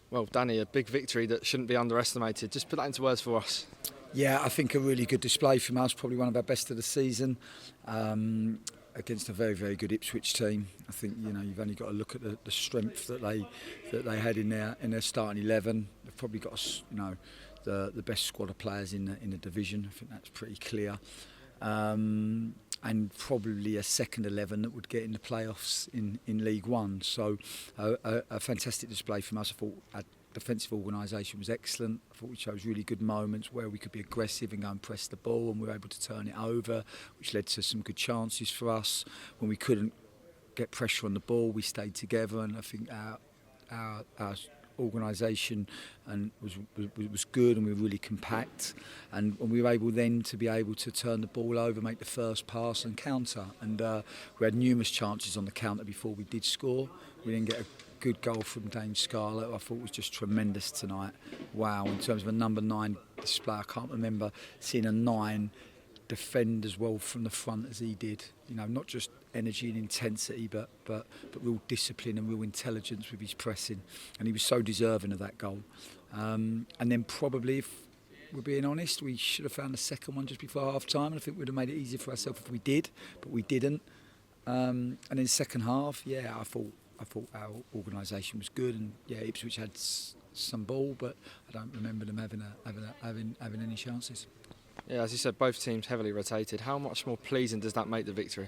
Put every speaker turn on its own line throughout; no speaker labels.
Well, Danny, a big victory that shouldn't be underestimated. Just put that into words for us.
Yeah, I think a really good display from us, probably one of our best of the season, against a very, very good Ipswich team. I think you've only got to look at the strength that they had in their starting 11. They've probably got the best squad of players in the division. I think that's pretty clear. And probably a second 11 that would get in the playoffs in League One. So a fantastic display from us. I thought our defensive organisation was excellent. I thought we chose really good moments where we could be aggressive and go and press the ball, and we were able to turn it over, which led to some good chances for us. When we couldn't get pressure on the ball, we stayed together, and I think our organisation and was good, and we were really compact, and we were able then to be able to turn the ball over, make the first pass and counter, and we had numerous chances on the counter before we did score. We didn't get a good goal from Dane Scarlett. I thought was just tremendous tonight. Wow, in terms of a number 9 display, I can't remember seeing a 9 defend as well from the front as he did. Not just energy and intensity, but real discipline and real intelligence with his pressing, and he was so deserving of that goal. And then probably, if we're being honest, we should have found the second one just before half time, and I think we'd have made it easier for ourselves if we did, but we didn't. And in the second half, I thought our organisation was good, and Ipswich had some ball, but I don't remember them having any chances.
Yeah, as you said, both teams heavily rotated. How much more pleasing does that make the victory?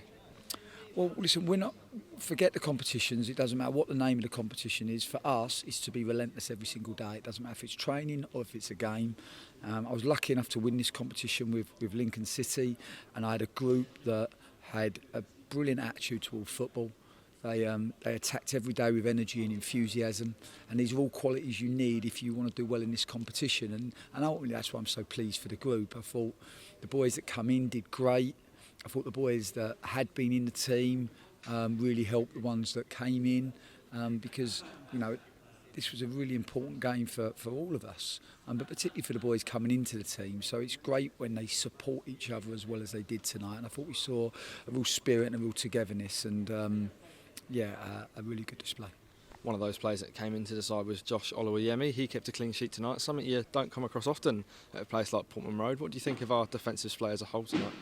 Well, listen, forget the competitions. It doesn't matter what the name of the competition is. For us, it's to be relentless every single day. It doesn't matter if it's training or if it's a game. I was lucky enough to win this competition with Lincoln City, and I had a group that had a brilliant attitude toward football. They attacked every day with energy and enthusiasm, and these are all qualities you need if you want to do well in this competition. And ultimately, that's why I'm so pleased for the group. I thought the boys that come in did great. I thought the boys that had been in the team really helped the ones that came in, because this was a really important game for all of us, but particularly for the boys coming into the team. So it's great when they support each other as well as they did tonight. And I thought we saw a real spirit and a real togetherness, and a really good display.
One of those players that came into the side was Josh Oluwayemi. He kept a clean sheet tonight, something you don't come across often at a place like Portman Road. What do you think of our defensive display as a whole tonight?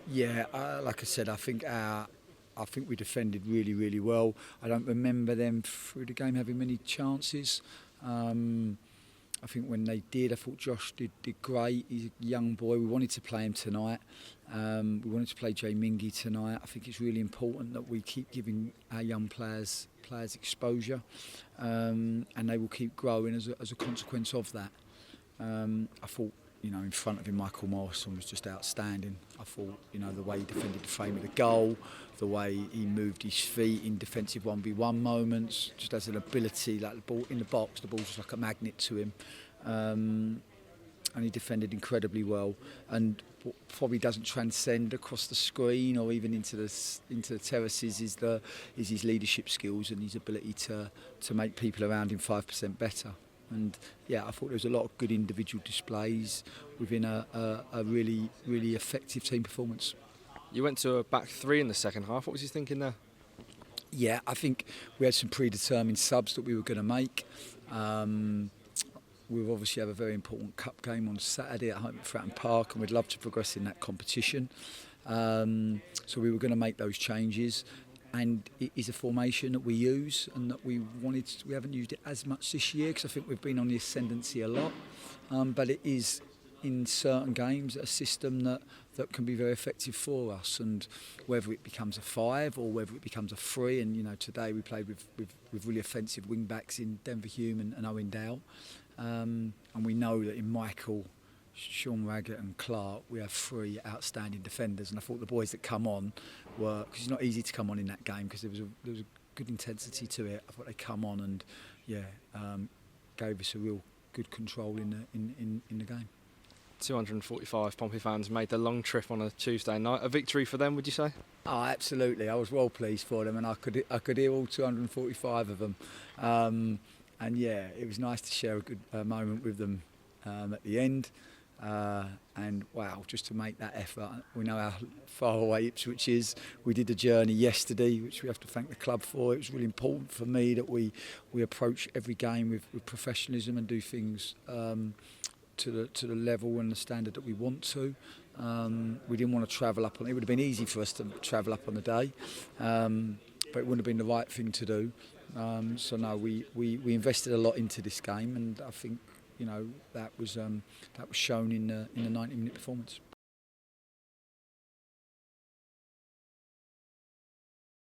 Yeah, like I said, I think we defended really, really well. I don't remember them through the game having many chances. I think when they did, I thought Josh did great. He's a young boy. We wanted to play him tonight. We wanted to play Jay Mingy tonight. I think it's really important that we keep giving our young players exposure, and they will keep growing as a consequence of that. I thought, in front of him, Michael Morrison was just outstanding. I thought, the way he defended the frame of the goal, the way he moved his feet in defensive 1v1 moments, just has an ability, like the ball in the box, the ball's just like a magnet to him. And he defended incredibly well. And what probably doesn't transcend across the screen or even into the terraces is his leadership skills and his ability to make people around him 5% better. And I thought there was a lot of good individual displays within a really, really effective team performance.
You went to a back 3 in the second half. What was you thinking there?
Yeah, I think we had some predetermined subs that we were going to make. We obviously have a very important cup game on Saturday at home at Fratton Park, and we'd love to progress in that competition. So we were going to make those changes. And it is a formation that we use and that we haven't used it as much this year because I think we've been on the ascendancy a lot. But it is, in certain games, a system that can be very effective for us. And whether it becomes a 5 or whether it becomes a 3, and today we played with really offensive wing backs in Denver Hume and Owen Dale. And we know that in Michael, Sean Raggett and Clark, we have 3 outstanding defenders, and I thought the boys that come on were, because it's not easy to come on in that game because there was a good intensity to it. I thought they come on and gave us a real good control in the game.
245 Pompey fans made the long trip on a Tuesday night. A victory for them, would you say?
Oh, absolutely. I was well pleased for them, and I could hear all 245 of them. And it was nice to share a good moment with them at the end. And wow, just to make that effort, we know how far away Ipswich is. We did the journey yesterday, which we have to thank the club for. It was really important for me that we approach every game with professionalism and do things to the level and the standard that we want to. We didn't want to travel up on it. It would have been easy for us to travel up on the day, but it wouldn't have been the right thing to do. So no, we invested a lot into this game, and I think that was shown in the 90-minute performance.